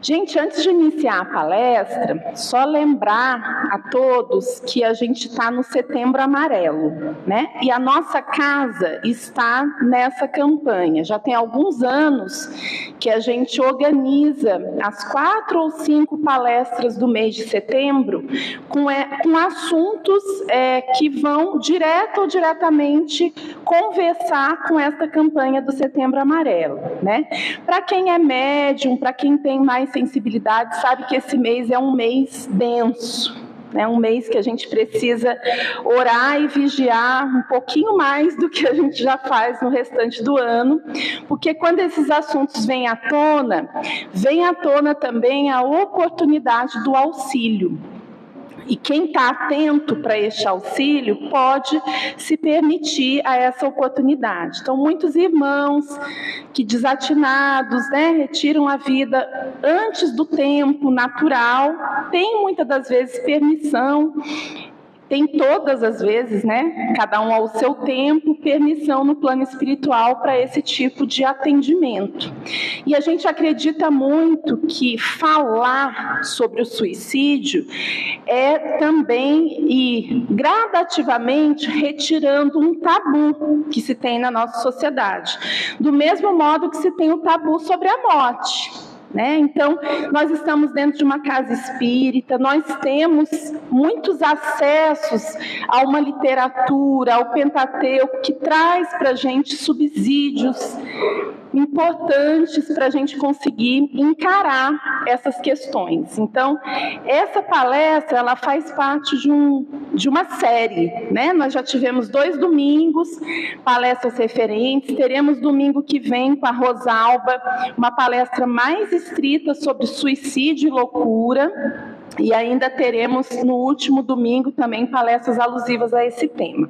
Gente, antes de iniciar a palestra, só lembrar a todos que a gente está no Setembro Amarelo, né? E a nossa casa está nessa campanha. Já tem alguns anos que a gente organiza as 4 ou 5 palestras do mês de setembro com assuntos que vão direto ou diretamente conversar com essa campanha do Setembro Amarelo, né? Para quem é médium, para quem tem mais sensibilidade, sabe que esse mês é um mês denso, né? Um mês que a gente precisa orar e vigiar um pouquinho mais do que a gente já faz no restante do ano, porque quando esses assuntos vem à tona também a oportunidade do auxílio. E quem está atento para este auxílio pode se permitir a essa oportunidade. Então, muitos irmãos que desatinados, né, retiram a vida antes do tempo natural, têm muitas das vezes permissão, tem todas as vezes, né, cada um ao seu tempo, permissão no plano espiritual para esse tipo de atendimento. E a gente acredita muito que falar sobre o suicídio é também ir gradativamente retirando um tabu que se tem na nossa sociedade, do mesmo modo que se tem o tabu sobre a morte. Então, nós estamos dentro de uma casa espírita, nós temos muitos acessos a uma literatura, ao Pentateuco, que traz para a gente subsídios importantes para a gente conseguir encarar essas questões. Então, essa palestra, ela faz parte de uma série, né? Nós já tivemos 2 domingos, palestras referentes, teremos domingo que vem com a Rosalba, uma palestra mais estrita sobre suicídio e loucura, e ainda teremos no último domingo também palestras alusivas a esse tema.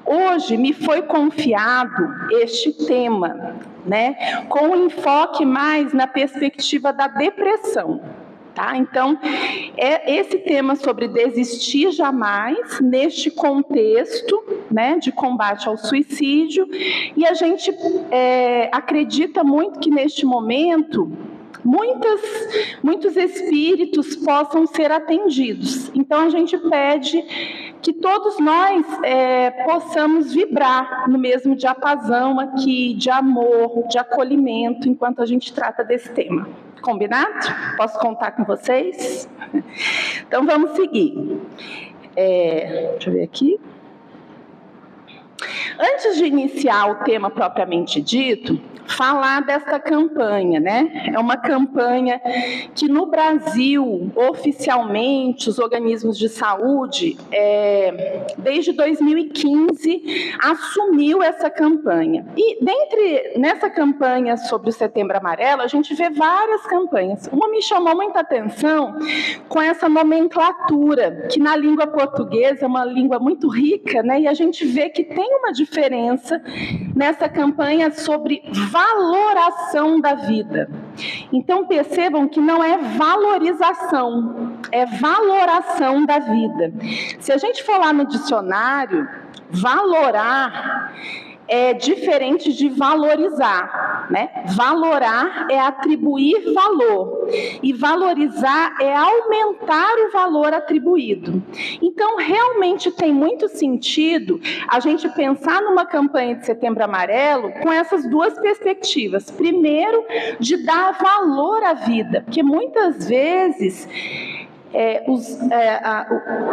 Hoje me foi confiado este tema, né, com um enfoque mais na perspectiva da depressão. Tá? Então, é esse tema sobre desistir jamais, neste contexto, né, de combate ao suicídio, e a gente acredita muito que neste momento muitos espíritos possam ser atendidos. Então, a gente pede que todos nós possamos vibrar no mesmo diapasão aqui, de amor, de acolhimento, enquanto a gente trata desse tema. Combinado? Posso contar com vocês? Então, vamos seguir. Deixa eu ver aqui. Antes de iniciar o tema propriamente dito, falar dessa campanha, né? É uma campanha que no Brasil, oficialmente, os organismos de saúde, desde 2015, assumiu essa campanha. E nessa campanha sobre o Setembro Amarelo, a gente vê várias campanhas. Uma me chamou muita atenção com essa nomenclatura, que na língua portuguesa é uma língua muito rica, né? E a gente vê que tem uma diferença nessa campanha sobre valoração da vida. Então, percebam que não é valorização, é valoração da vida. Se a gente for lá no dicionário, valorar é diferente de valorizar, né? Valorar é atribuir valor e valorizar é aumentar o valor atribuído. Então, realmente tem muito sentido a gente pensar numa campanha de Setembro Amarelo com essas duas perspectivas. Primeiro, de dar valor à vida, porque muitas vezes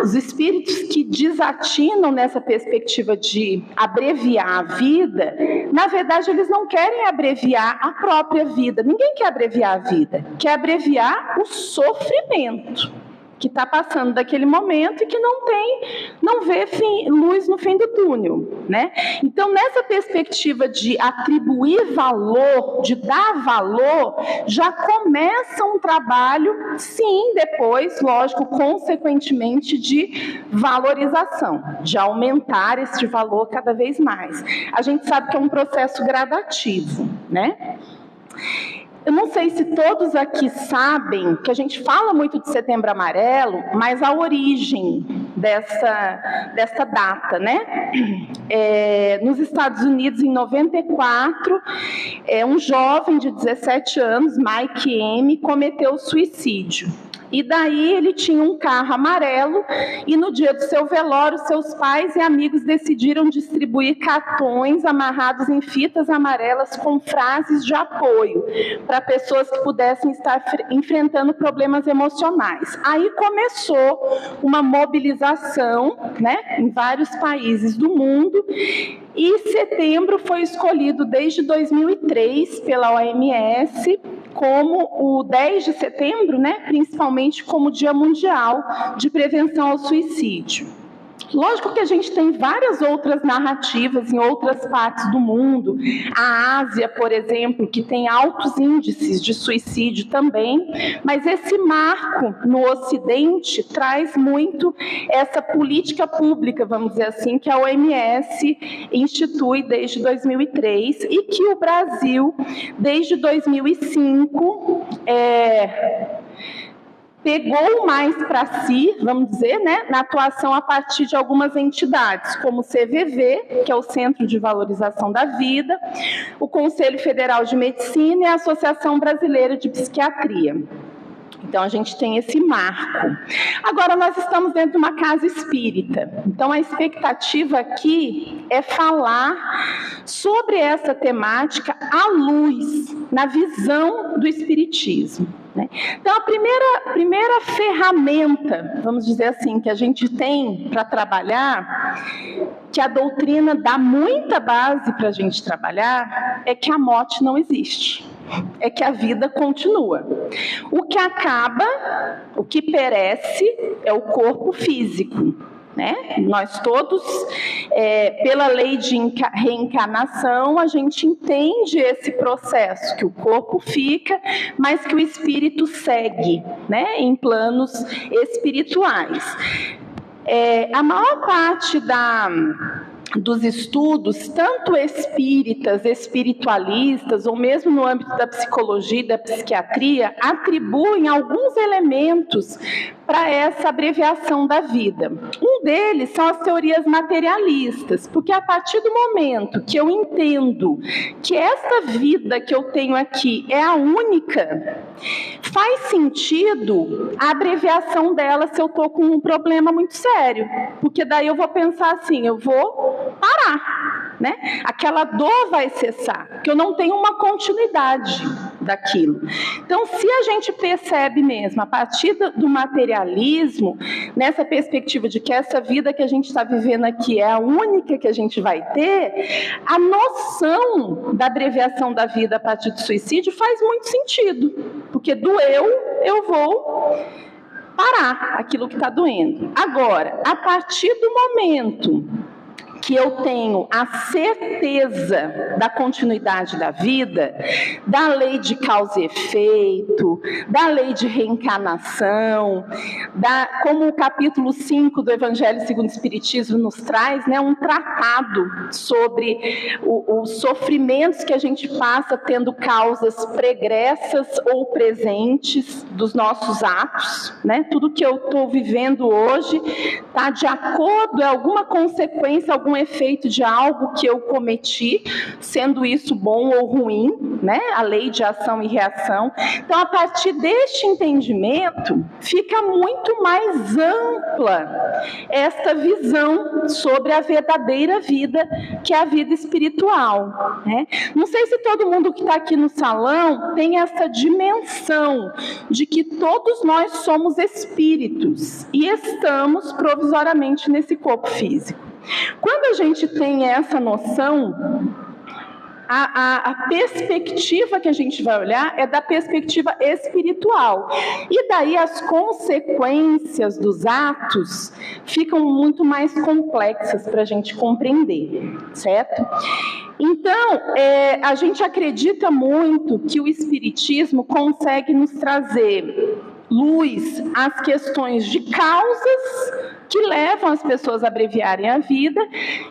os espíritos que desatinam nessa perspectiva de abreviar a vida, na verdade eles não querem abreviar a própria vida. Ninguém quer abreviar a vida, quer abreviar o sofrimento que está passando daquele momento e que não vê luz no fim do túnel, né? Então, nessa perspectiva de atribuir valor, de dar valor, já começa um trabalho, sim, depois, lógico, consequentemente, de valorização, de aumentar esse valor cada vez mais. A gente sabe que é um processo gradativo, né? Eu não sei se todos aqui sabem que a gente fala muito de Setembro Amarelo, mas a origem dessa data, né? Nos Estados Unidos, em 94, um jovem de 17 anos, Mike M., cometeu suicídio. E daí ele tinha um carro amarelo e no dia do seu velório, seus pais e amigos decidiram distribuir cartões amarrados em fitas amarelas com frases de apoio para pessoas que pudessem estar enfrentando problemas emocionais. Aí começou uma mobilização, né, em vários países do mundo, e setembro foi escolhido desde 2003 pela OMS como o 10 de setembro, né, principalmente como Dia Mundial de Prevenção ao Suicídio. Lógico que a gente tem várias outras narrativas em outras partes do mundo. A Ásia, por exemplo, que tem altos índices de suicídio também, mas esse marco no Ocidente traz muito essa política pública, vamos dizer assim, que a OMS institui desde 2003 e que o Brasil, desde 2005, pegou mais para si, vamos dizer, né, na atuação a partir de algumas entidades, como o CVV, que é o Centro de Valorização da Vida, o Conselho Federal de Medicina e a Associação Brasileira de Psiquiatria. Então, a gente tem esse marco. Agora, nós estamos dentro de uma casa espírita. Então, a expectativa aqui é falar sobre essa temática à luz, na visão do espiritismo. Então, a primeira ferramenta, vamos dizer assim, que a gente tem para trabalhar, que a doutrina dá muita base para a gente trabalhar, é que a morte não existe. É que a vida continua. O que acaba, o que perece, é o corpo físico. Né? Nós todos, pela lei de reencarnação, a gente entende esse processo, que o corpo fica, mas que o espírito segue, né? Em planos espirituais. A maior parte dos estudos, tanto espíritas, espiritualistas, ou mesmo no âmbito da psicologia e da psiquiatria, atribuem alguns elementos para essa abreviação da vida. Um deles são as teorias materialistas, porque a partir do momento que eu entendo que esta vida que eu tenho aqui é a única, faz sentido a abreviação dela se eu estou com um problema muito sério, porque daí eu vou pensar assim, eu vou parar, né? Aquela dor vai cessar, porque eu não tenho uma continuidade daquilo. Então, se a gente percebe mesmo, a partir do materialismo, nessa perspectiva de que essa vida que a gente está vivendo aqui é a única que a gente vai ter, a noção da abreviação da vida a partir do suicídio faz muito sentido, porque doeu, eu vou parar aquilo que está doendo. Agora, a partir do momento que eu tenho a certeza da continuidade da vida, da lei de causa e efeito, da lei de reencarnação, como o capítulo 5 do Evangelho segundo o Espiritismo nos traz, né, um tratado sobre os sofrimentos que a gente passa tendo causas pregressas ou presentes dos nossos atos, né? Tudo que eu estou vivendo hoje está de acordo, é alguma consequência, algum efeito de algo que eu cometi, sendo isso bom ou ruim, né? A lei de ação e reação. Então, a partir deste entendimento, fica muito mais ampla esta visão sobre a verdadeira vida, que é a vida espiritual, né? Não sei se todo mundo que está aqui no salão tem essa dimensão de que todos nós somos espíritos e estamos provisoriamente nesse corpo físico. Quando a gente tem essa noção, a perspectiva que a gente vai olhar é da perspectiva espiritual. E daí as consequências dos atos ficam muito mais complexas para a gente compreender, certo? Então, a gente acredita muito que o Espiritismo consegue nos trazer luz às questões de causas, que levam as pessoas a abreviarem a vida,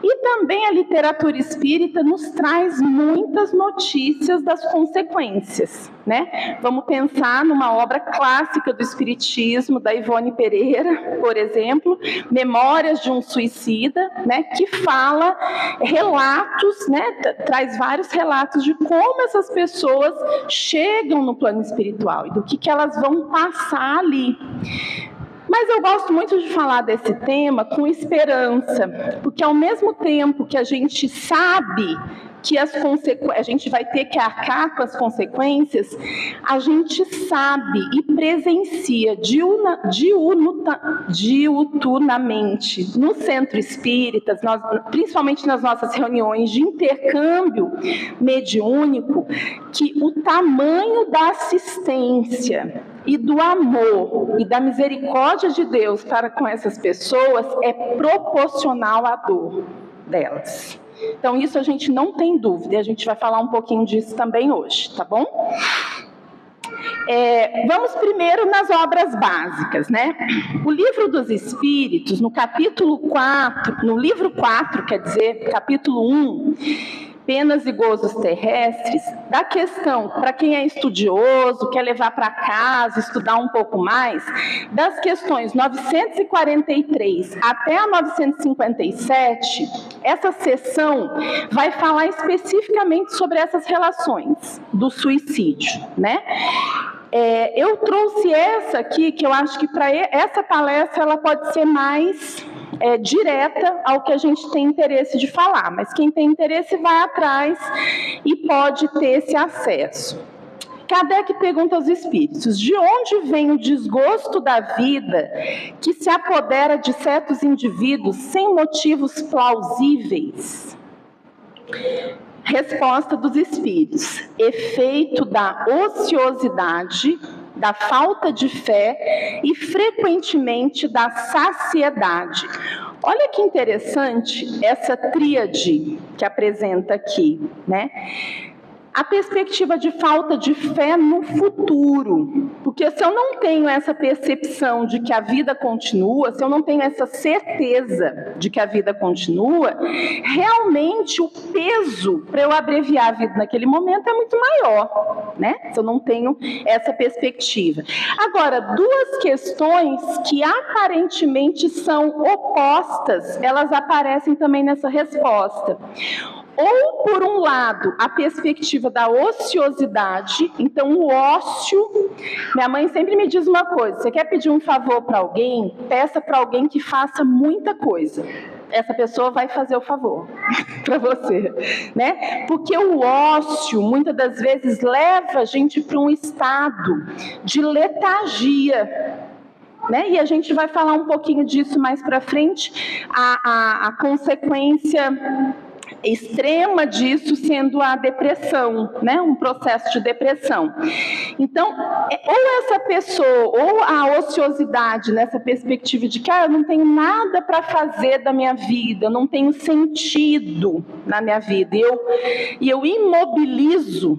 e também a literatura espírita nos traz muitas notícias das consequências, né? Vamos pensar numa obra clássica do espiritismo, da Ivone Pereira, por exemplo, Memórias de um Suicida, né, que fala relatos, né, traz vários relatos de como essas pessoas chegam no plano espiritual e do que elas vão passar ali. Mas eu gosto muito de falar desse tema com esperança, porque ao mesmo tempo que a gente sabe que a gente vai ter que arcar com as consequências, a gente sabe e presencia diuturnamente no centro espírita, principalmente nas nossas reuniões de intercâmbio mediúnico, que o tamanho da assistência e do amor e da misericórdia de Deus para com essas pessoas é proporcional à dor delas. Então, isso a gente não tem dúvida, e a gente vai falar um pouquinho disso também hoje, tá bom? Vamos primeiro nas obras básicas, né? O Livro dos Espíritos, no capítulo 4, no livro 4, quer dizer, capítulo 1, Penas e Gozos Terrestres, da questão, para quem é estudioso, quer levar para casa, estudar um pouco mais, das questões 943 até a 957, essa sessão vai falar especificamente sobre essas relações do suicídio, né? Eu trouxe essa aqui, que eu acho que para essa palestra ela pode ser mais direta ao que a gente tem interesse de falar, mas quem tem interesse vai atrás e pode ter esse acesso. Kardec pergunta aos espíritos: de onde vem o desgosto da vida que se apodera de certos indivíduos sem motivos plausíveis? Resposta dos espíritos: efeito da ociosidade, da falta de fé e, frequentemente, da saciedade. Olha que interessante essa tríade que apresenta aqui, né? A perspectiva de falta de fé no futuro, porque se eu não tenho essa percepção de que a vida continua, se eu não tenho essa certeza de que a vida continua, realmente o peso para eu abreviar a vida naquele momento é muito maior, né? Se eu não tenho essa perspectiva. Agora, duas questões que aparentemente são opostas, elas aparecem também nessa resposta. Ou, por um lado, a perspectiva da ociosidade, então o ócio. Minha mãe sempre me diz uma coisa: você quer pedir um favor para alguém? Peça para alguém que faça muita coisa. Essa pessoa vai fazer o favor para você, né? Porque o ócio, muitas das vezes, leva a gente para um estado de letargia, né? E a gente vai falar um pouquinho disso mais para frente, a consequência extrema disso sendo a depressão, né? Um processo de depressão. Então, ou essa pessoa, ou a ociosidade nessa perspectiva de que eu não tenho nada para fazer da minha vida, eu não tenho sentido na minha vida, e eu imobilizo,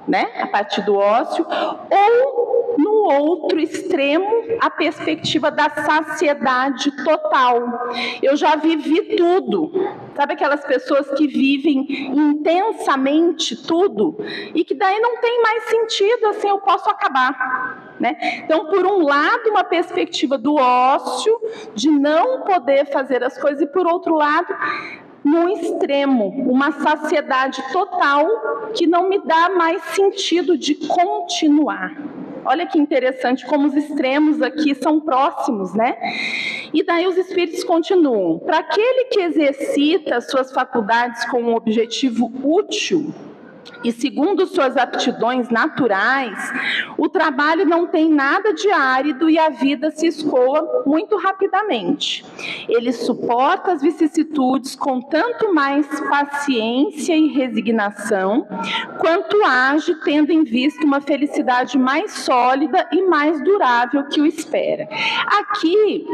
né, a partir do ócio, ou no outro extremo, a perspectiva da saciedade total. Eu já vivi tudo. Sabe aquelas pessoas que vivem intensamente tudo e que daí não tem mais sentido, assim, eu posso acabar, né? Então, por um lado, uma perspectiva do ócio, de não poder fazer as coisas, e por outro lado, no extremo, uma saciedade total que não me dá mais sentido de continuar. Olha que interessante como os extremos aqui são próximos, né? E daí os espíritos continuam. Para aquele que exercita suas faculdades com um objetivo útil e segundo suas aptidões naturais, o trabalho não tem nada de árido e a vida se escoa muito rapidamente. Ele suporta as vicissitudes com tanto mais paciência e resignação, quanto age tendo em vista uma felicidade mais sólida e mais durável que o espera. Aqui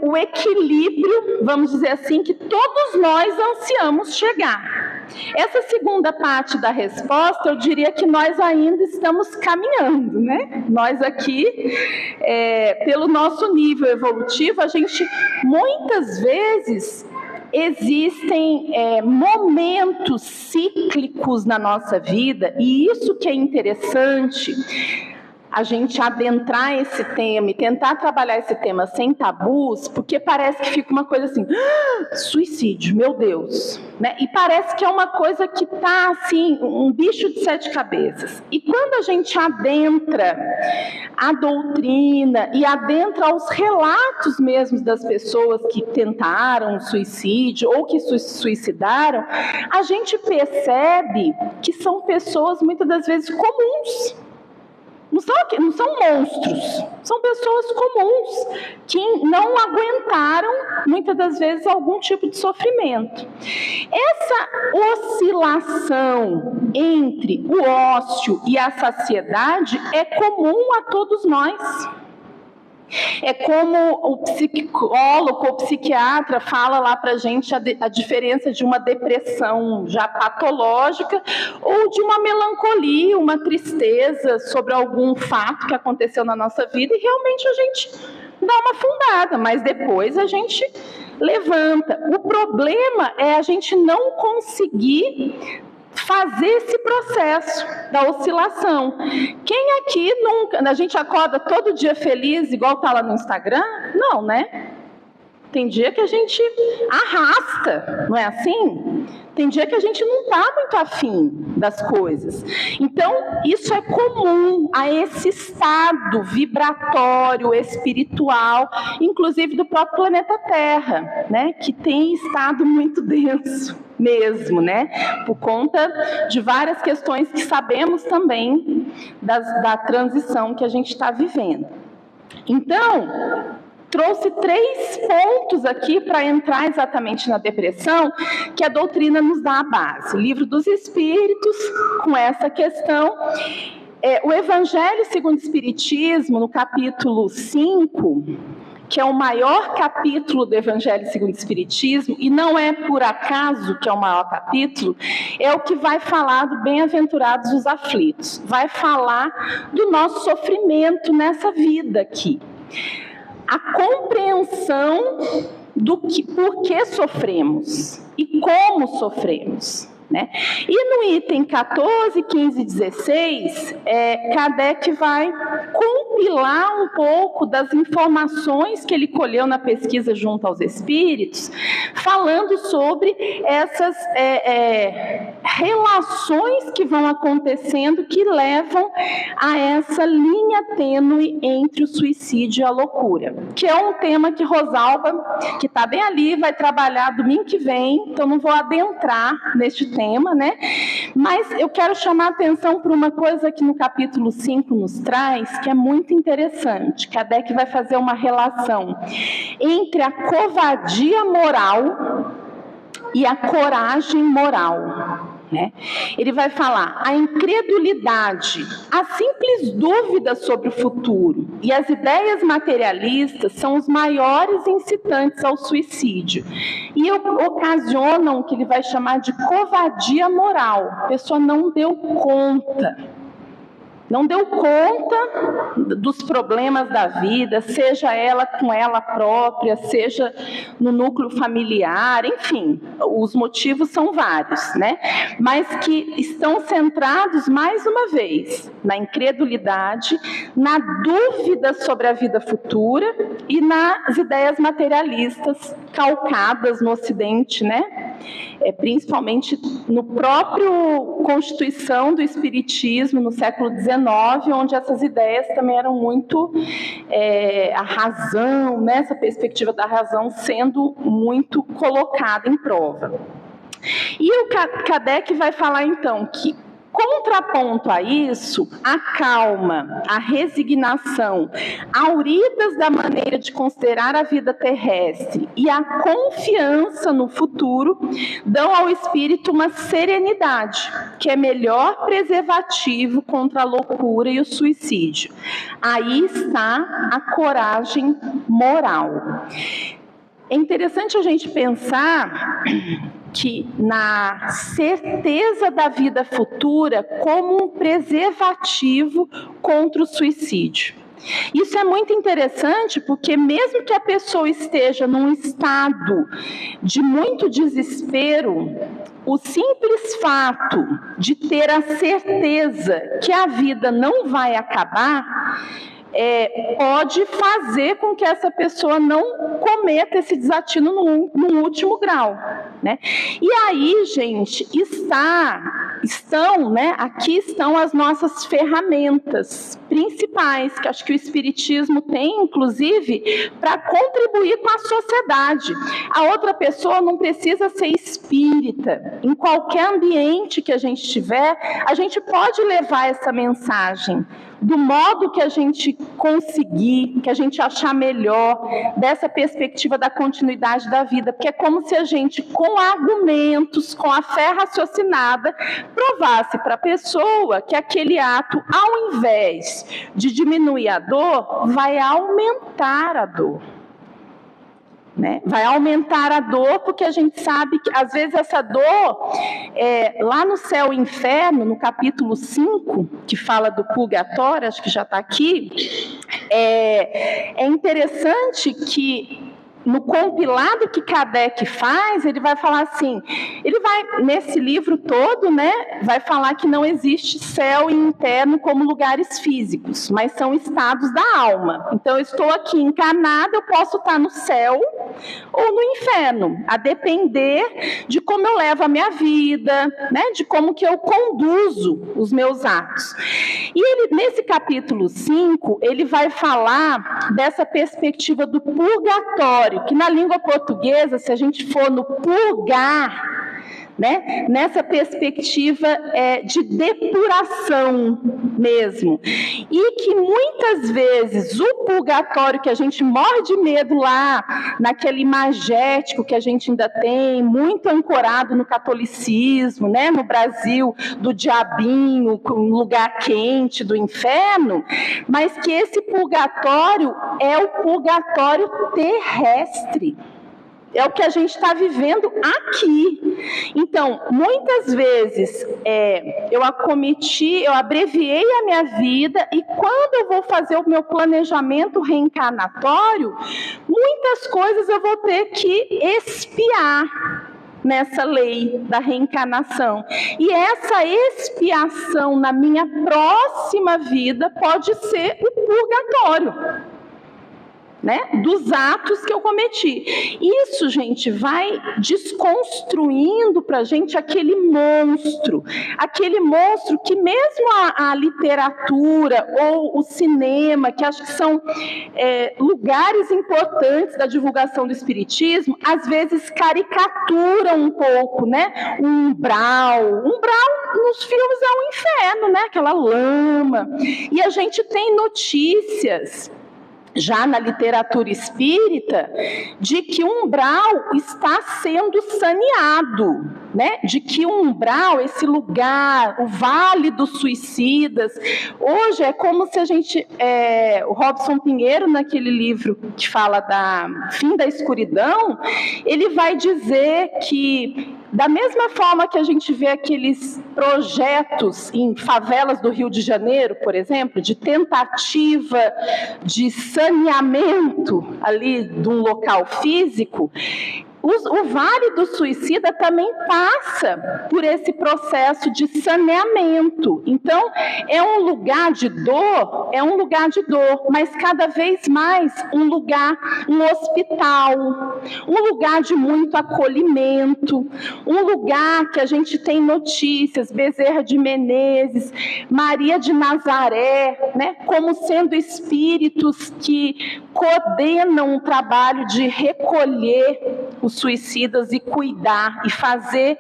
o equilíbrio, vamos dizer assim, que todos nós ansiamos chegar. Essa segunda parte da resposta, eu diria que nós ainda estamos caminhando, né? Nós aqui, pelo nosso nível evolutivo, a gente muitas vezes existem momentos cíclicos na nossa vida, e isso que é interessante, a gente adentrar esse tema e tentar trabalhar esse tema sem tabus, porque parece que fica uma coisa assim, suicídio, meu Deus, né? E parece que é uma coisa que está assim, um bicho de 7 cabeças. E quando a gente adentra a doutrina e adentra os relatos mesmo das pessoas que tentaram suicídio ou que se suicidaram, a gente percebe que são pessoas muitas das vezes comuns. Não são monstros, são pessoas comuns que não aguentaram, muitas das vezes, algum tipo de sofrimento. Essa oscilação entre o ócio e a saciedade é comum a todos nós. É como o psicólogo ou psiquiatra fala lá para a gente a diferença de uma depressão já patológica ou de uma melancolia, uma tristeza sobre algum fato que aconteceu na nossa vida e realmente a gente dá uma afundada, mas depois a gente levanta. O problema é a gente não conseguir fazer esse processo da oscilação. Quem aqui nunca... A gente acorda todo dia feliz, igual está lá no Instagram? Não, né? Tem dia que a gente arrasta, não é assim? Tem dia que a gente não está muito afim das coisas. Então, isso é comum a esse estado vibratório, espiritual, inclusive do próprio planeta Terra, né? Que tem estado muito denso mesmo, né? Por conta de várias questões que sabemos também da transição que a gente está vivendo. Então, trouxe 3 pontos aqui para entrar exatamente na depressão, que a doutrina nos dá a base. O Livro dos Espíritos, com essa questão. O Evangelho segundo o Espiritismo, no capítulo 5, que é o maior capítulo do Evangelho segundo o Espiritismo, e não é por acaso que é o maior capítulo, é o que vai falar do bem-aventurados os aflitos. Vai falar do nosso sofrimento nessa vida aqui. A compreensão por que sofremos e como sofremos, né? E no item 14, 15 e 16, Kardec vai compilar um pouco das informações que ele colheu na pesquisa junto aos espíritos, falando sobre essas relações que vão acontecendo que levam a essa linha tênue entre o suicídio e a loucura, que é um tema que Rosalba, que está bem ali, vai trabalhar domingo que vem, então não vou adentrar neste tema, né? Mas eu quero chamar a atenção para uma coisa que no capítulo 5 nos traz, que é muito interessante. Kardec vai fazer uma relação entre a covardia moral e a coragem moral, né? Ele vai falar: a incredulidade, a simples dúvida sobre o futuro e as ideias materialistas são os maiores incitantes ao suicídio e ocasionam o que ele vai chamar de covardia moral. A pessoa não deu conta dos problemas da vida, seja ela com ela própria, seja no núcleo familiar, enfim, os motivos são vários, né? Mas que estão centrados, mais uma vez, na incredulidade, na dúvida sobre a vida futura e nas ideias materialistas calcadas no Ocidente, né? Principalmente no próprio Constituição do Espiritismo, no século XIX, onde essas ideias também eram muito a razão, né, essa perspectiva da razão sendo muito colocada em prova. E o Kardec vai falar então que, contraponto a isso, a calma, a resignação, auridas da maneira de considerar a vida terrestre e a confiança no futuro, dão ao espírito uma serenidade, que é melhor preservativo contra a loucura e o suicídio. Aí está a coragem moral. É interessante a gente pensar que na certeza da vida futura como um preservativo contra o suicídio. Isso é muito interessante porque mesmo que a pessoa esteja num estado de muito desespero, o simples fato de ter a certeza que a vida não vai acabar pode fazer com que essa pessoa não cometa esse desatino no último grau, né? E aí, gente, aqui estão as nossas ferramentas principais, que acho que o Espiritismo tem, inclusive, para contribuir com a sociedade. A outra pessoa não precisa ser espírita. Em qualquer ambiente que a gente estiver, a gente pode levar essa mensagem do modo que a gente conseguir, que a gente achar melhor, dessa perspectiva da continuidade da vida, porque é como se a gente, com argumentos, com a fé raciocinada, provasse para a pessoa que aquele ato, ao invés de diminuir a dor, vai aumentar a dor. Né? Vai aumentar a dor, porque a gente sabe que, às vezes, essa dor, lá no Céu e Inferno, no capítulo 5, que fala do purgatório, acho que já está aqui, é interessante que, no compilado que Kardec faz, ele vai falar assim, ele vai, nesse livro todo, né, vai falar que não existe céu e inferno como lugares físicos, mas são estados da alma. Então, eu estou aqui encarnada, eu posso estar no céu ou no inferno, a depender de como eu levo a minha vida, né, de como que eu conduzo os meus atos. E ele, nesse capítulo 5, ele vai falar dessa perspectiva do purgatório, que na língua portuguesa, se a gente for no purgar, né, nessa perspectiva de depuração mesmo, e que muitas vezes o purgatório que a gente morre de medo lá, naquele imagético que a gente ainda tem, muito ancorado no catolicismo, né, no Brasil, do diabinho, um lugar quente do inferno, mas que esse purgatório é o purgatório terrestre. É o que a gente está vivendo aqui. Então, muitas vezes, eu abreviei a minha vida e quando eu vou fazer o meu planejamento reencarnatório, muitas coisas eu vou ter que expiar nessa lei da reencarnação. E essa expiação na minha próxima vida pode ser o purgatório, né, dos atos que eu cometi. Isso, gente, vai desconstruindo para a gente aquele monstro que mesmo a literatura ou o cinema, que acho que são lugares importantes da divulgação do espiritismo, às vezes caricaturam um pouco, né, o umbral nos filmes é um inferno, né, aquela lama, e a gente tem notícias já na literatura espírita, de que o umbral está sendo saneado, né? De que o umbral, esse lugar, o Vale dos Suicidas, hoje é como se a gente, o Robson Pinheiro, naquele livro que fala da Fim da Escuridão, ele vai dizer que, da mesma forma que a gente vê aqueles projetos em favelas do Rio de Janeiro, por exemplo, de tentativa de saneamento ali de um local físico, o Vale do Suicida também passa por esse processo de saneamento. Então, é um lugar de dor, mas cada vez mais um lugar, um hospital, um lugar de muito acolhimento, um lugar que a gente tem notícias, Bezerra de Menezes, Maria de Nazaré, né, como sendo espíritos que coordenam um trabalho de recolher os suicidas e cuidar e fazer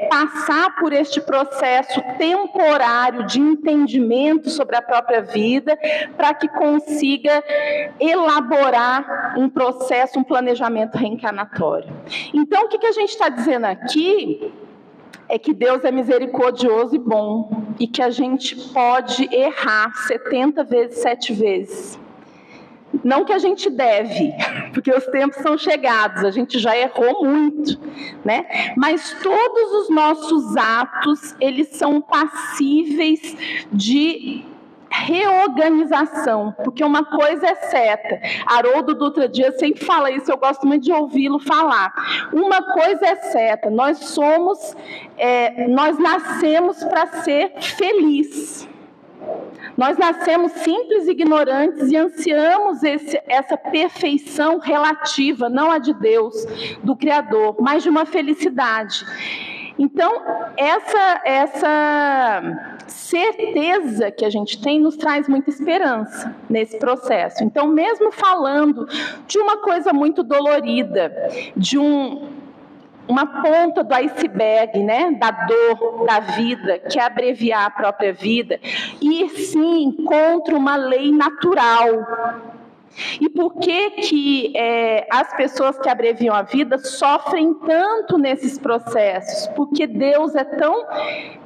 passar por este processo temporário de entendimento sobre a própria vida para que consiga elaborar um processo, um planejamento reencarnatório. Então, o que a gente está dizendo aqui é que Deus é misericordioso e bom e que a gente pode errar 70 vezes, 7 vezes. Não que a gente deve, porque os tempos são chegados, a gente já errou muito, né? Mas todos os nossos atos, eles são passíveis de reorganização, porque uma coisa é certa, Haroldo Dutra Dias sempre fala isso, eu gosto muito de ouvi-lo falar. Uma coisa é certa, nós nascemos para ser felizes. Nós nascemos simples e ignorantes e ansiamos essa perfeição relativa, não a de Deus, do Criador, mas de uma felicidade. Então, essa certeza que a gente tem nos traz muita esperança nesse processo. Então, mesmo falando de uma coisa muito dolorida, de uma ponta do iceberg, né, da dor da vida, que é abreviar a própria vida, e sim contra uma lei natural. E por que as pessoas que abreviam a vida sofrem tanto nesses processos? Porque Deus é tão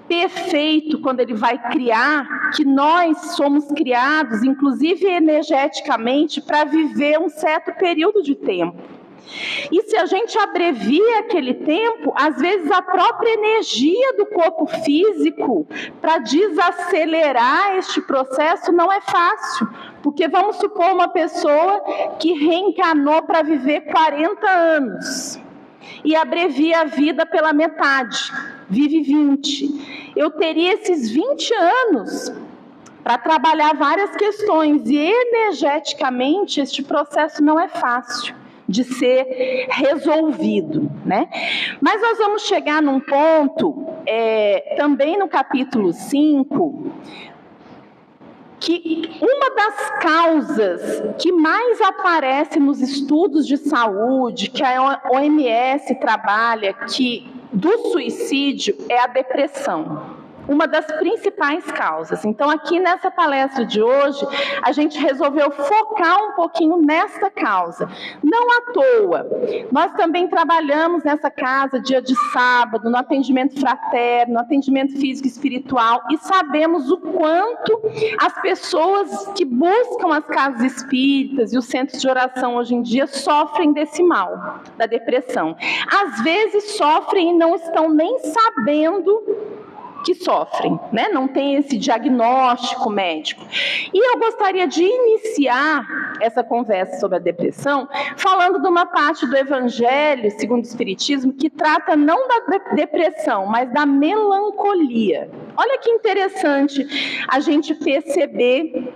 perfeito quando Ele vai criar, que nós somos criados, inclusive energeticamente, para viver um certo período de tempo. E se a gente abrevia aquele tempo, às vezes a própria energia do corpo físico para desacelerar este processo não é fácil. Porque vamos supor uma pessoa que reencarnou para viver 40 anos e abrevia a vida pela metade, vive 20. Eu teria esses 20 anos para trabalhar várias questões e energeticamente este processo não é fácil de ser resolvido, né? Mas nós vamos chegar num ponto, também no capítulo 5, que uma das causas que mais aparece nos estudos de saúde, que a OMS trabalha, do suicídio, é a depressão. Uma das principais causas. Então, aqui nessa palestra de hoje, a gente resolveu focar um pouquinho nessa causa. Não à toa. Nós também trabalhamos nessa casa dia de sábado, no atendimento fraterno, no atendimento físico e espiritual, e sabemos o quanto as pessoas que buscam as casas espíritas e os centros de oração hoje em dia sofrem desse mal, da depressão. Às vezes sofrem e não estão nem sabendo que sofrem, né? Não tem esse diagnóstico médico. E eu gostaria de iniciar essa conversa sobre a depressão falando de uma parte do Evangelho, segundo o Espiritismo, que trata não da depressão, mas da melancolia. Olha que interessante a gente perceber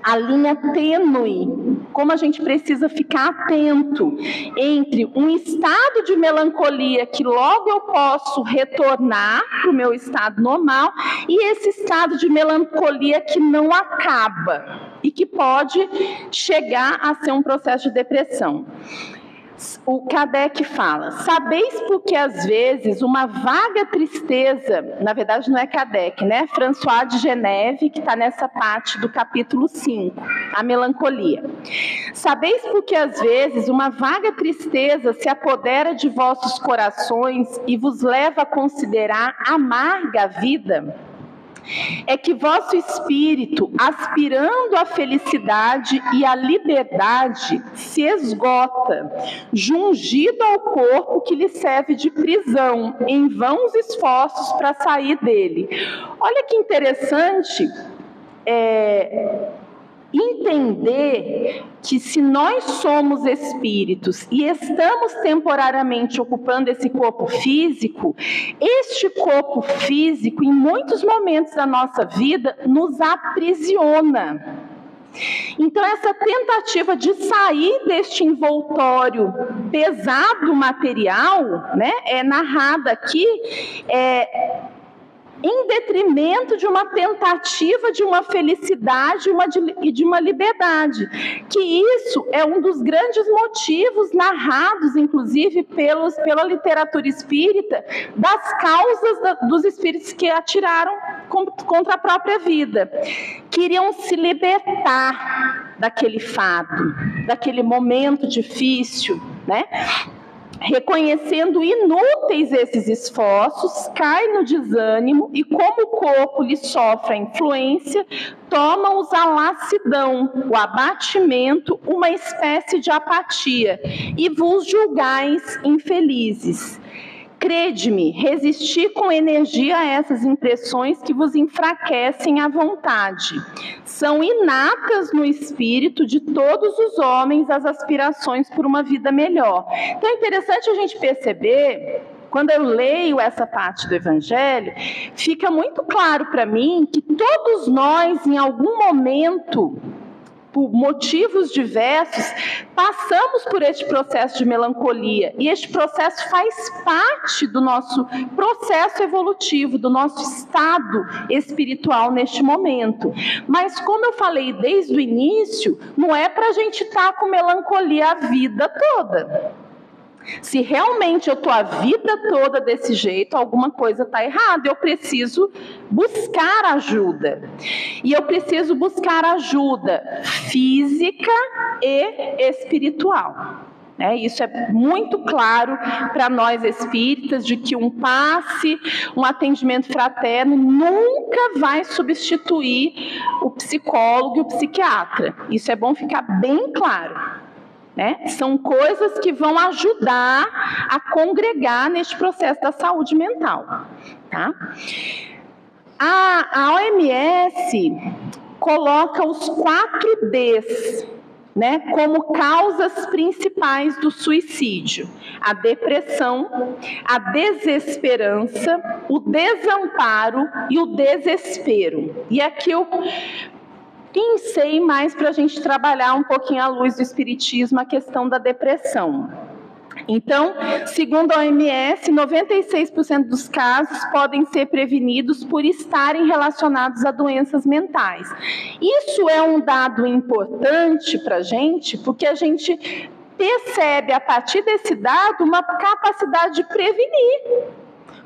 a linha tênue, como a gente precisa ficar atento entre um estado de melancolia que logo eu posso retornar para o meu estado normal e esse estado de melancolia que não acaba e que pode chegar a ser um processo de depressão. O Kardec fala, sabeis porque às vezes uma vaga tristeza, na verdade não é Kardec, né? François de Geneve, que está nessa parte do capítulo 5, a melancolia. Sabeis porque às vezes uma vaga tristeza se apodera de vossos corações e vos leva a considerar amarga a vida? É que vosso espírito, aspirando à felicidade e à liberdade, se esgota, jungido ao corpo que lhe serve de prisão, em vãos esforços para sair dele. Olha que interessante entender que se nós somos espíritos e estamos temporariamente ocupando esse corpo físico, este corpo físico, em muitos momentos da nossa vida, nos aprisiona. Então, essa tentativa de sair deste envoltório pesado material, né, é narrada aqui, em detrimento de uma tentativa de uma felicidade e de uma liberdade. Que isso é um dos grandes motivos narrados, inclusive, pela literatura espírita, das causas dos espíritos que atiraram contra a própria vida. Queriam se libertar daquele fato, daquele momento difícil, né? Reconhecendo inúteis esses esforços, cai no desânimo e, como o corpo lhe sofre a influência, toma-os a lassidão, o abatimento, uma espécie de apatia, e vos julgais infelizes. Crede-me, resisti com energia a essas impressões que vos enfraquecem a vontade. São inatas no espírito de todos os homens as aspirações por uma vida melhor. Então é interessante a gente perceber, quando eu leio essa parte do Evangelho, fica muito claro para mim que todos nós, em algum momento, por motivos diversos, passamos por este processo de melancolia, e este processo faz parte do nosso processo evolutivo, do nosso estado espiritual neste momento. Mas, como eu falei desde o início, não é para a gente estar com melancolia a vida toda. Se realmente eu estou a vida toda desse jeito, alguma coisa está errada. Eu preciso buscar ajuda. E eu preciso buscar ajuda física e espiritual. Isso é muito claro para nós espíritas, de que um passe, um atendimento fraterno nunca vai substituir o psicólogo e o psiquiatra. Isso é bom ficar bem claro. São coisas que vão ajudar a congregar neste processo da saúde mental. Tá? A OMS coloca os 4 Ds, como causas principais do suicídio: a depressão, a desesperança, o desamparo e o desespero. E aqui eu pensei mais para a gente trabalhar um pouquinho à luz do Espiritismo a questão da depressão. Então, segundo a OMS, 96% dos casos podem ser prevenidos por estarem relacionados a doenças mentais. Isso é um dado importante para a gente, porque a gente percebe a partir desse dado uma capacidade de prevenir.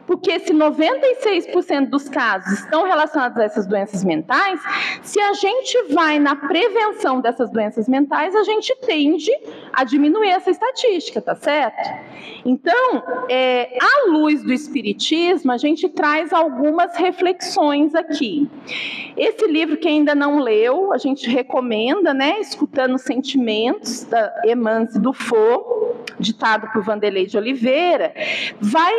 Porque se 96% dos casos estão relacionados a essas doenças mentais, se a gente vai na prevenção dessas doenças mentais, a gente tende a diminuir essa estatística, tá certo? Então, à luz do Espiritismo, a gente traz algumas reflexões aqui. Esse livro, que ainda não leu, a gente recomenda, Escutando Sentimentos, da Emance Dufour, ditado por Vanderlei de Oliveira, vai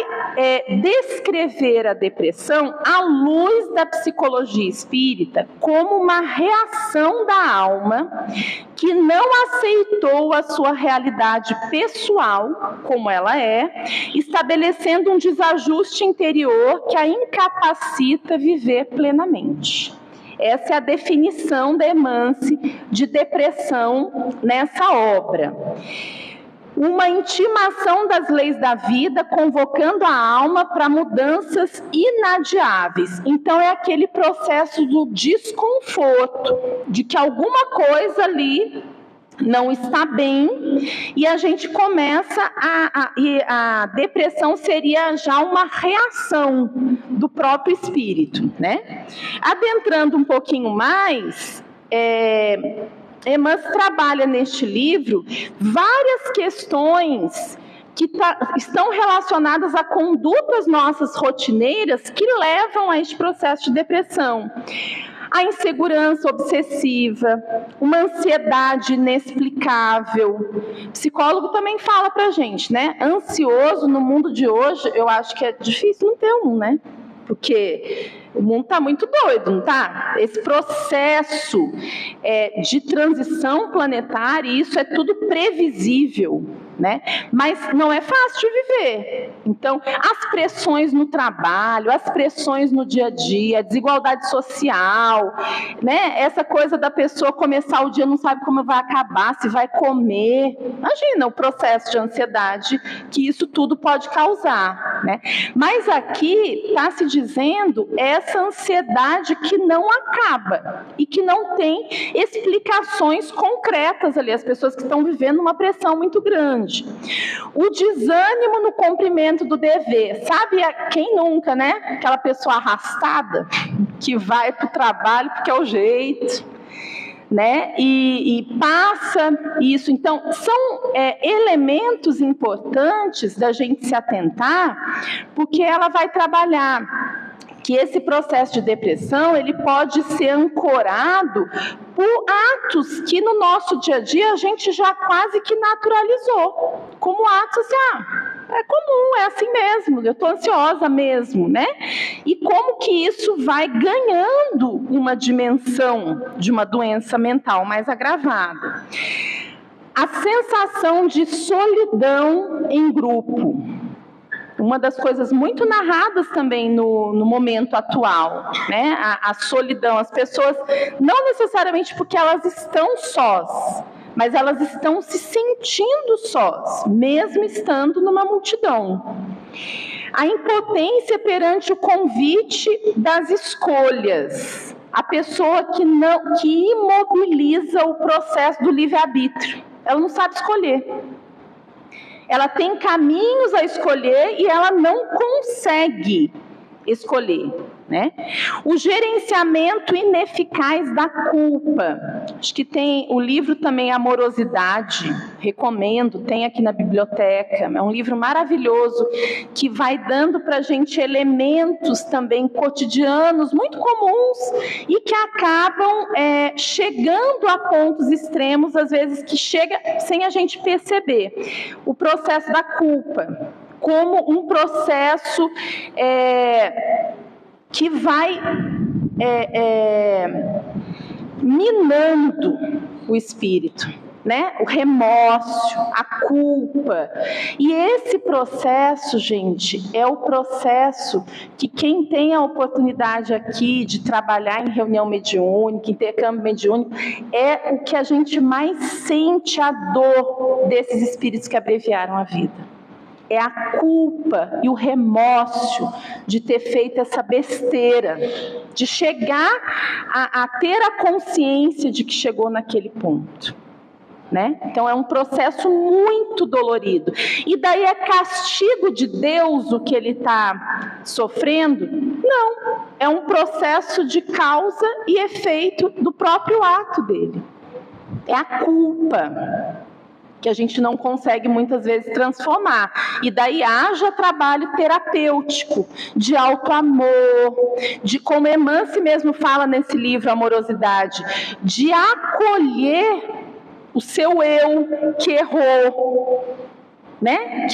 descrever a depressão à luz da psicologia espírita como uma reação da alma que não aceitou a sua realidade pessoal como ela é, estabelecendo um desajuste interior que a incapacita a viver plenamente. Essa é a definição da Emance de depressão nessa obra. Uma intimação das leis da vida, convocando a alma para mudanças inadiáveis. Então, é aquele processo do desconforto, de que alguma coisa ali não está bem, e a gente começa a depressão seria já uma reação do próprio espírito, Adentrando um pouquinho mais, Emance trabalha neste livro várias questões que estão relacionadas a condutas nossas rotineiras que levam a este processo de depressão. A insegurança obsessiva, uma ansiedade inexplicável. O psicólogo também fala pra gente, Ansioso no mundo de hoje, eu acho que é difícil não ter um, Porque o mundo está muito doido, não está? Esse processo de transição planetária, isso é tudo previsível, Mas não é fácil de viver. Então, as pressões no trabalho, as pressões no dia a dia, a desigualdade social, Essa coisa da pessoa começar o dia, não sabe como vai acabar, se vai comer. Imagina o processo de ansiedade que isso tudo pode causar, Mas aqui está se dizendo essa ansiedade que não acaba e que não tem explicações concretas ali, as pessoas que estão vivendo uma pressão muito grande. O desânimo no cumprimento do dever. Sabe quem nunca, Aquela pessoa arrastada que vai para o trabalho porque é o jeito. né? E passa isso. Então, são elementos importantes da gente se atentar, porque ela vai trabalhar que esse processo de depressão, ele pode ser ancorado por atos que no nosso dia a dia a gente já quase que naturalizou, como atos assim, é comum, é assim mesmo, eu estou ansiosa mesmo, né? E como que isso vai ganhando uma dimensão de uma doença mental mais agravada. A sensação de solidão em grupo. Uma das coisas muito narradas também no momento atual, né? A solidão, as pessoas, não necessariamente porque elas estão sós, mas elas estão se sentindo sós, mesmo estando numa multidão. A impotência perante o convite das escolhas. A pessoa que imobiliza o processo do livre-arbítrio. Ela não sabe escolher. Ela tem caminhos a escolher e ela não consegue escolher, né? O gerenciamento ineficaz da culpa. Acho que tem o livro também Amorosidade, recomendo, tem aqui na biblioteca. É um livro maravilhoso que vai dando para a gente elementos também cotidianos muito comuns e que acabam chegando a pontos extremos, às vezes que chega sem a gente perceber. O processo da culpa como um processo que vai minando o espírito, né? O remorso, a culpa. E esse processo, gente, é o processo que quem tem a oportunidade aqui de trabalhar em reunião mediúnica, intercâmbio mediúnico, é o que a gente mais sente a dor desses espíritos que abreviaram a vida. É a culpa e o remorso de ter feito essa besteira, de chegar a ter a consciência de que chegou naquele ponto, né? Então é um processo muito dolorido. E daí é castigo de Deus o que ele está sofrendo? Não, é um processo de causa e efeito do próprio ato dele. É a culpa que a gente não consegue muitas vezes transformar. E daí haja trabalho terapêutico, de autoamor, de, como Emance mesmo fala nesse livro Amorosidade, de acolher o seu eu que errou, né?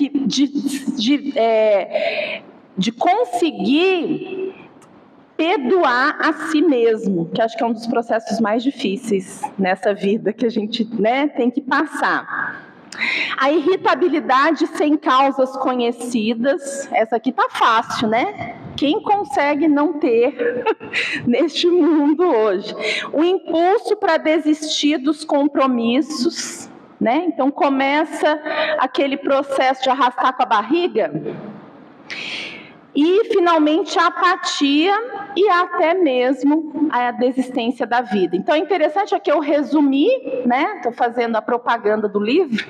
De conseguir perdoar a si mesmo, que acho que é um dos processos mais difíceis nessa vida que a gente, né, tem que passar. A irritabilidade sem causas conhecidas, essa aqui tá fácil, né? Quem consegue não ter neste mundo hoje? O impulso para desistir dos compromissos, né? Então começa aquele processo de arrastar com a barriga. E, finalmente, a apatia e até mesmo a desistência da vida. Então, é interessante aqui eu resumi, né? Estou fazendo a propaganda do livro,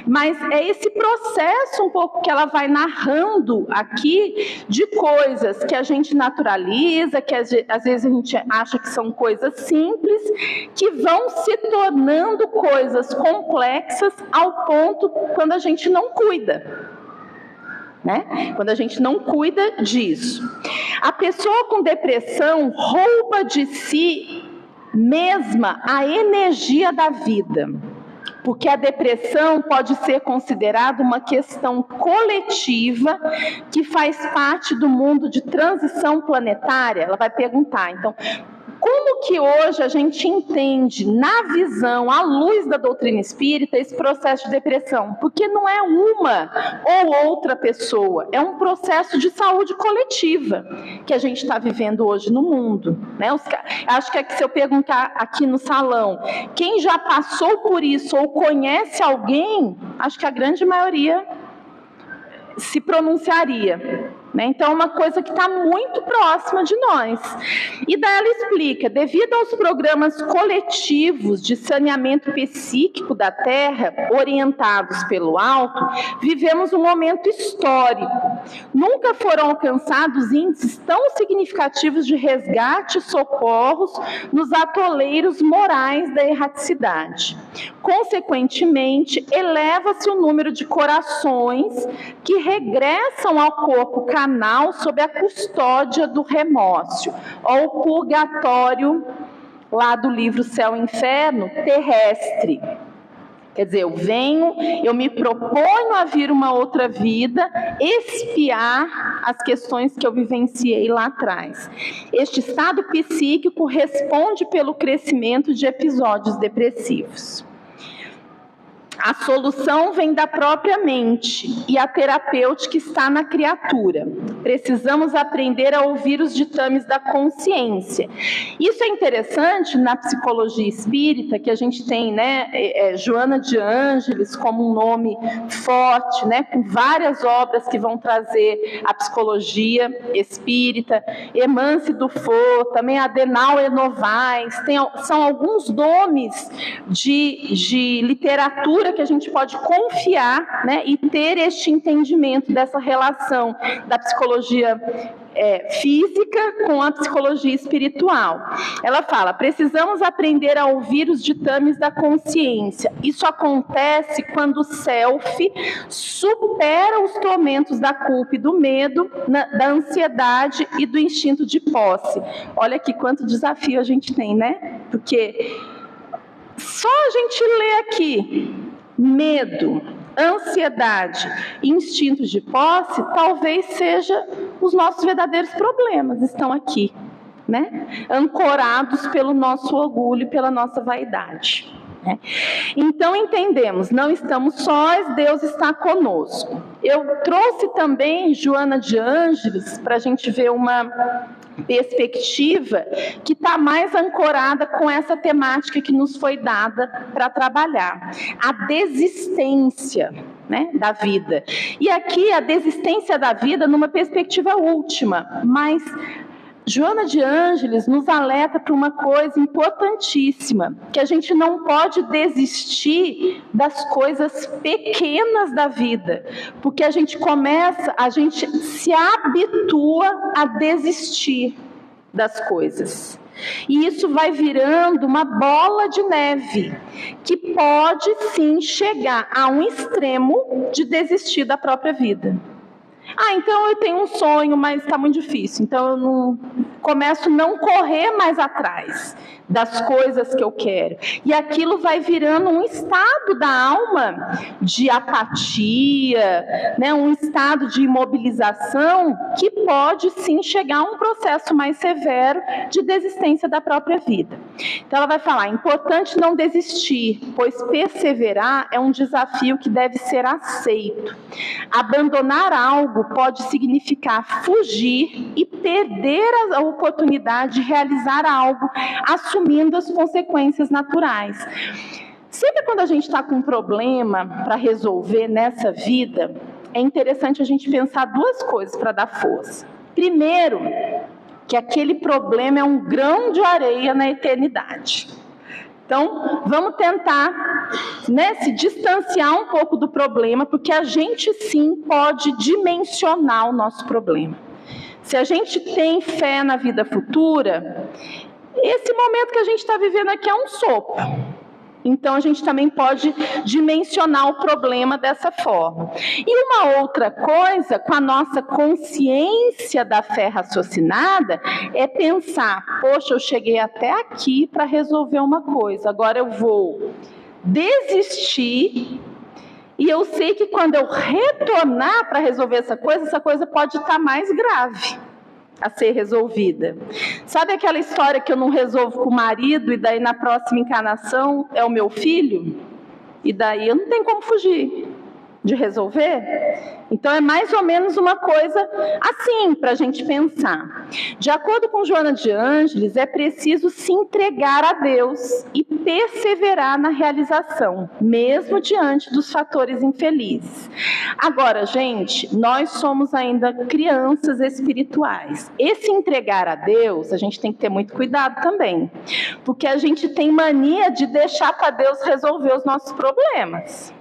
mas é esse processo um pouco que ela vai narrando aqui de coisas que a gente naturaliza, que às vezes a gente acha que são coisas simples, que vão se tornando coisas complexas ao ponto quando a gente não cuida. Né? Quando a gente não cuida disso. A pessoa com depressão rouba de si mesma a energia da vida, porque a depressão pode ser considerada uma questão coletiva que faz parte do mundo de transição planetária. Ela vai perguntar, então, como que hoje a gente entende, na visão, à luz da doutrina espírita, esse processo de depressão? Porque não é uma ou outra pessoa, é um processo de saúde coletiva que a gente está vivendo hoje no mundo, né? Acho que se eu perguntar aqui no salão, quem já passou por isso ou conhece alguém, acho que a grande maioria se pronunciaria, né? Então, é uma coisa que está muito próxima de nós. E daí ela explica, devido aos programas coletivos de saneamento psíquico da Terra, orientados pelo alto, vivemos um momento histórico. Nunca foram alcançados índices tão significativos de resgate e socorros nos atoleiros morais da erraticidade. Consequentemente, eleva-se o número de corações que regressam ao corpo canal sob a custódia do remorso, ou o purgatório, lá do livro Céu e Inferno, terrestre. Quer dizer, eu me proponho a vir uma outra vida, expiar as questões que eu vivenciei lá atrás. Este estado psíquico responde pelo crescimento de episódios depressivos. A solução vem da própria mente e a terapêutica está na criatura. Precisamos aprender a ouvir os ditames da consciência. Isso é interessante na psicologia espírita, que a gente tem, né, Joana de Ângeles como um nome forte, né, com várias obras que vão trazer a psicologia espírita, Emance Dufour, também Adenauer Novaes, são alguns nomes de literatura que a gente pode confiar, né, e ter este entendimento dessa relação da psicologia física com a psicologia espiritual. Ela fala, precisamos aprender a ouvir os ditames da consciência. Isso acontece quando o self supera os tormentos da culpa e do medo, da ansiedade e do instinto de posse. Olha aqui quanto desafio a gente tem, né? Porque só a gente lê aqui medo, ansiedade, instinto de posse, talvez seja os nossos verdadeiros problemas, estão aqui, né? Ancorados pelo nosso orgulho e pela nossa vaidade. Né? Então entendemos, não estamos sós, Deus está conosco. Eu trouxe também Joana de Ângeles para a gente ver uma perspectiva que está mais ancorada com essa temática que nos foi dada para trabalhar, a desistência, né, da vida. E aqui a desistência da vida numa perspectiva última, mas Joana de Ângeles nos alerta para uma coisa importantíssima, que a gente não pode desistir das coisas pequenas da vida, porque a gente se habitua a desistir das coisas. E isso vai virando uma bola de neve, que pode sim chegar a um extremo de desistir da própria vida. Então eu tenho um sonho, mas está muito difícil, então eu começo a não correr mais atrás das coisas que eu quero. E aquilo vai virando um estado da alma de apatia, né, um estado de imobilização que pode sim chegar a um processo mais severo de desistência da própria vida. Então ela vai falar, é importante não desistir, pois perseverar é um desafio que deve ser aceito. Abandonar algo pode significar fugir e perder a oportunidade de realizar algo, assumindo as consequências naturais. Sempre quando a gente está com um problema para resolver nessa vida, é interessante a gente pensar duas coisas para dar força. Primeiro, que aquele problema é um grão de areia na eternidade. Então, vamos tentar, né, se distanciar um pouco do problema, porque a gente sim pode dimensionar o nosso problema. Se a gente tem fé na vida futura, esse momento que a gente está vivendo aqui é um sopro. Então, a gente também pode dimensionar o problema dessa forma. E uma outra coisa, com a nossa consciência da fé raciocinada, é pensar, poxa, eu cheguei até aqui para resolver uma coisa, agora eu vou desistir, e eu sei que quando eu retornar para resolver essa coisa pode estar mais grave a ser resolvida. Sabe aquela história que eu não resolvo com o marido e daí na próxima encarnação é o meu filho? E daí eu não tenho como fugir. de resolver? Então é mais ou menos uma coisa assim para a gente pensar. De acordo com Joana de Ângeles, é preciso se entregar a Deus e perseverar na realização, mesmo diante dos fatores infelizes. Agora, gente, nós somos ainda crianças espirituais. Esse entregar a Deus, a gente tem que ter muito cuidado também, porque a gente tem mania de deixar para Deus resolver os nossos problemas.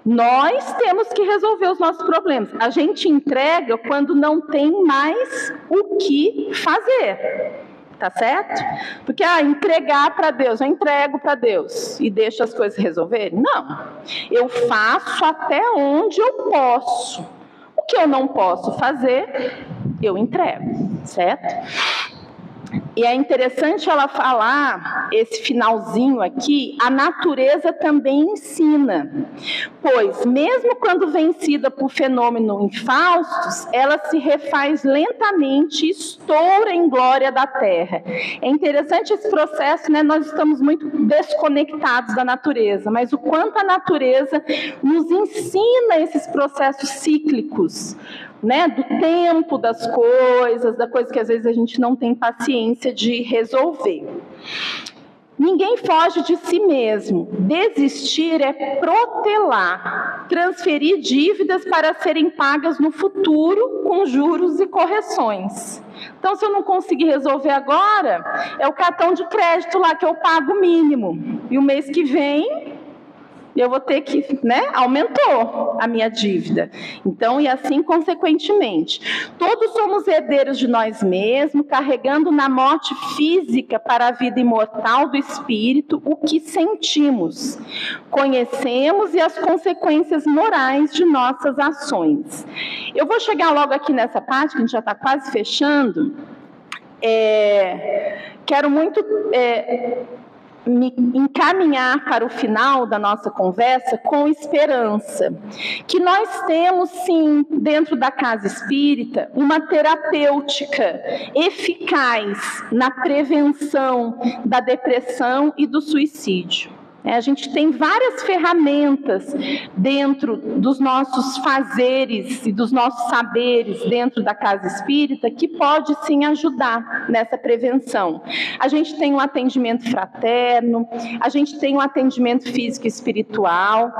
Nós temos que resolver os nossos problemas. A gente entrega quando não tem mais o que fazer. Tá certo? Porque, entregar para Deus, eu entrego para Deus e deixo as coisas resolverem? Não. Eu faço até onde eu posso. O que eu não posso fazer, eu entrego, certo? E é interessante ela falar, esse finalzinho aqui, a natureza também ensina, pois mesmo quando vencida por fenômenos infaustos, ela se refaz lentamente e estoura em glória da terra. É interessante esse processo, né? Nós estamos muito desconectados da natureza, mas o quanto a natureza nos ensina esses processos cíclicos, né, do tempo das coisas, da coisa que às vezes a gente não tem paciência de resolver. Ninguém foge de si mesmo. Desistir é protelar, transferir dívidas para serem pagas no futuro com juros e correções. Então, se eu não conseguir resolver agora, é o cartão de crédito lá que eu pago o mínimo. E o mês que vem eu vou ter que, aumentou a minha dívida. Então, e assim consequentemente. Todos somos herdeiros de nós mesmos, carregando na morte física para a vida imortal do espírito o que sentimos, conhecemos e as consequências morais de nossas ações. Eu vou chegar logo aqui nessa parte, que a gente já está quase fechando. Quero muito me encaminhar para o final da nossa conversa com esperança, que nós temos sim, dentro da casa espírita, uma terapêutica eficaz na prevenção da depressão e do suicídio. A gente tem várias ferramentas dentro dos nossos fazeres e dos nossos saberes dentro da casa espírita que pode sim ajudar nessa prevenção. A gente tem um atendimento fraterno, a gente tem um atendimento físico e espiritual,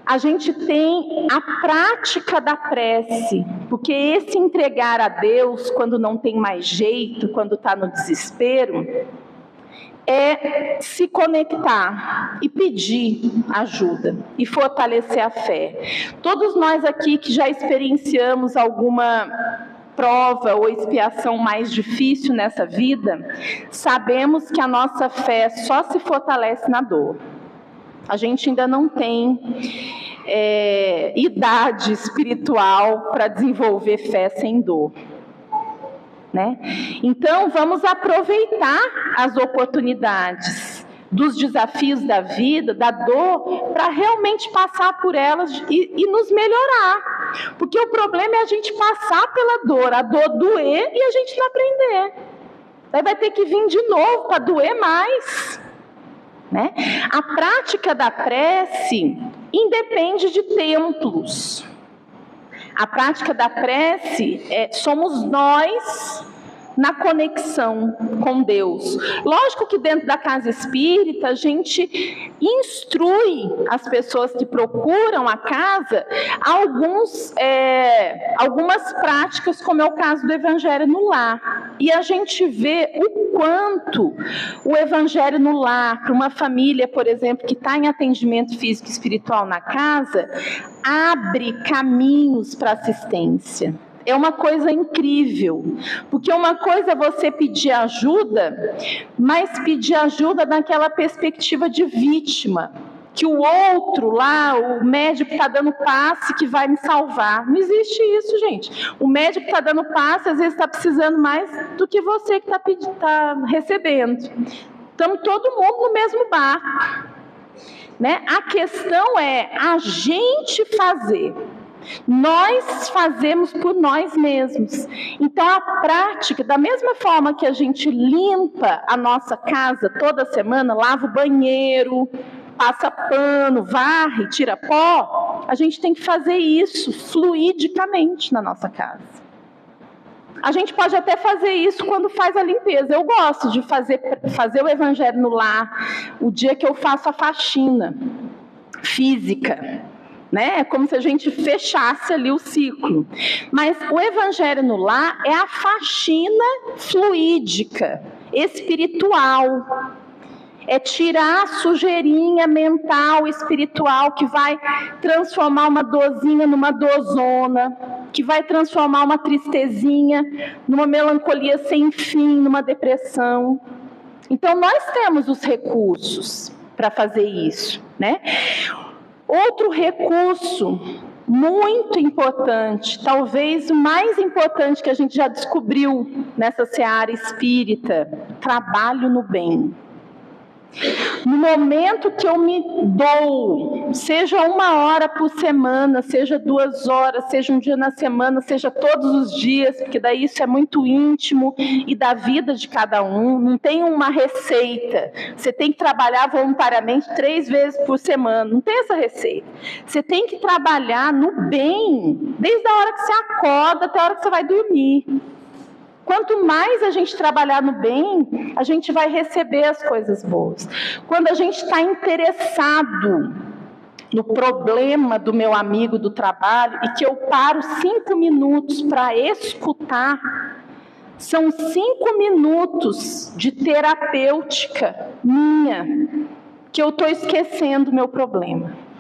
a gente tem a prática da prece, porque esse entregar a Deus quando não tem mais jeito, quando está no desespero, é se conectar e pedir ajuda e fortalecer a fé. Todos nós aqui que já experienciamos alguma prova ou expiação mais difícil nessa vida, sabemos que a nossa fé só se fortalece na dor. A gente ainda não tem idade espiritual para desenvolver fé sem dor. Então, vamos aproveitar as oportunidades dos desafios da vida, da dor, para realmente passar por elas e nos melhorar. Porque o problema é a gente passar pela dor, a dor doer e a gente não aprender. Aí vai ter que vir de novo para doer mais. A prática da prece independe de templos. A prática da prece somos nós na conexão com Deus. Lógico que dentro da casa espírita a gente instrui as pessoas que procuram a casa algumas práticas, como é o caso do Evangelho no Lar. E a gente vê o quanto o Evangelho no Lar, para uma família, por exemplo, que está em atendimento físico e espiritual na casa, abre caminhos para assistência. É uma coisa incrível, porque uma coisa é você pedir ajuda, mas pedir ajuda naquela perspectiva de vítima, que o outro lá, o médico está dando passe que vai me salvar. Não existe isso, gente. O médico está dando passe, às vezes está precisando mais do que você que está recebendo. Estamos todo mundo no mesmo barco. A questão é a gente fazer. Nós fazemos por nós mesmos. Então a prática, da mesma forma que a gente limpa a nossa casa toda semana, lava o banheiro, passa pano, varre, tira pó, a gente tem que fazer isso fluidicamente na nossa casa. A gente pode até fazer isso quando faz a limpeza. Eu gosto de fazer o Evangelho no Lar, o dia que eu faço a faxina física, né? É como se a gente fechasse ali o ciclo. Mas o Evangelho no Lar é a faxina fluídica, espiritual. É tirar a sujeirinha mental, espiritual, que vai transformar uma dorzinha numa dozona, que vai transformar uma tristezinha numa melancolia sem fim, numa depressão. Então, nós temos os recursos para fazer isso, né? Outro recurso muito importante, talvez o mais importante que a gente já descobriu nessa seara espírita, trabalho no bem. No momento que eu me dou, seja 1 hora por semana, seja 2 horas, seja um dia na semana, seja todos os dias, porque daí isso é muito íntimo e da vida de cada um, não tem uma receita. Você tem que trabalhar voluntariamente 3 vezes por semana, não tem essa receita. Você tem que trabalhar no bem, desde a hora que você acorda até a hora que você vai dormir. Quanto mais a gente trabalhar no bem, a gente vai receber as coisas boas. Quando a gente está interessado no problema do meu amigo do trabalho e que eu paro 5 minutos para escutar, são 5 minutos de terapêutica minha, que eu estou esquecendo o meu problema.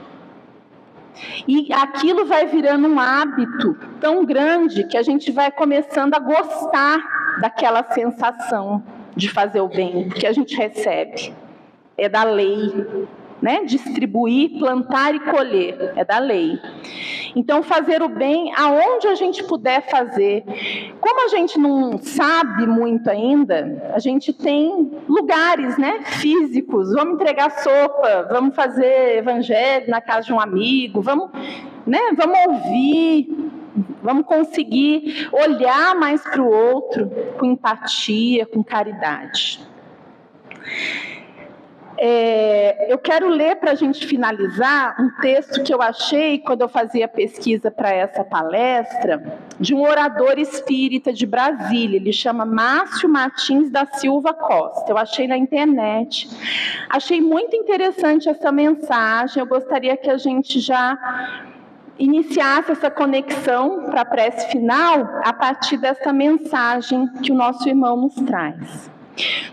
E aquilo vai virando um hábito tão grande que a gente vai começando a gostar daquela sensação de fazer o bem que a gente recebe. É da lei, né? Distribuir, plantar e colher, é da lei. Então, fazer o bem aonde a gente puder fazer. Como a gente não sabe muito ainda, a gente tem lugares, né, físicos. Vamos entregar sopa, vamos fazer evangelho na casa de um amigo, vamos ouvir, vamos conseguir olhar mais para o outro com empatia, com caridade. Eu quero ler para a gente finalizar um texto que eu achei quando eu fazia pesquisa para essa palestra, de um orador espírita de Brasília. Ele chama Márcio Martins da Silva Costa. Eu achei na internet. Achei muito interessante essa mensagem. Eu gostaria que a gente já iniciasse essa conexão para a prece final a partir dessa mensagem que o nosso irmão nos traz.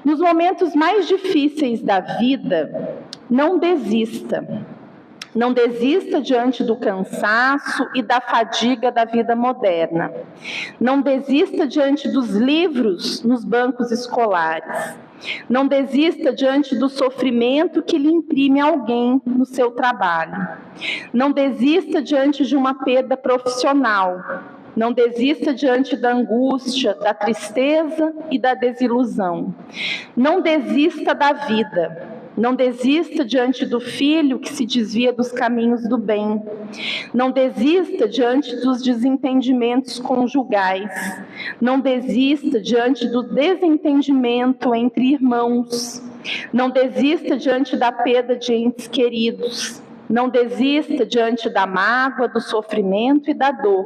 Nos momentos mais difíceis da vida, não desista. Não desista diante do cansaço e da fadiga da vida moderna. Não desista diante dos livros nos bancos escolares. Não desista diante do sofrimento que lhe imprime alguém no seu trabalho. Não desista diante de uma perda profissional. Não desista diante da angústia, da tristeza e da desilusão. Não desista da vida. Não desista diante do filho que se desvia dos caminhos do bem. Não desista diante dos desentendimentos conjugais. Não desista diante do desentendimento entre irmãos. Não desista diante da perda de entes queridos. Não desista diante da mágoa, do sofrimento e da dor.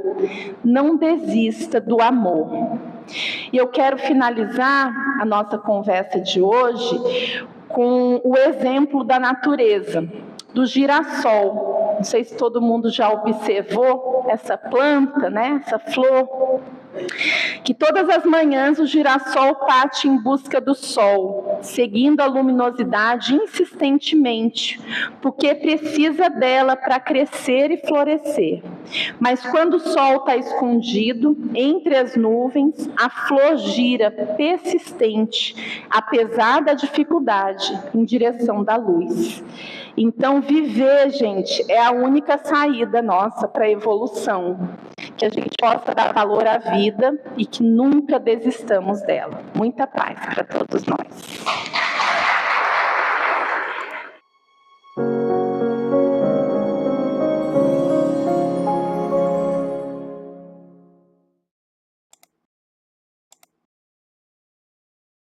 Não desista do amor. E eu quero finalizar a nossa conversa de hoje com o exemplo da natureza, do girassol. Não sei se todo mundo já observou essa planta, né? Essa flor, que todas as manhãs o girassol parte em busca do sol, seguindo a luminosidade insistentemente, porque precisa dela para crescer e florescer. Mas quando o sol está escondido entre as nuvens, a flor gira persistente, apesar da dificuldade, em direção da luz. Então, viver, gente, é a única saída nossa para a evolução. Que a gente possa dar valor à vida e que nunca desistamos dela. Muita paz para todos nós.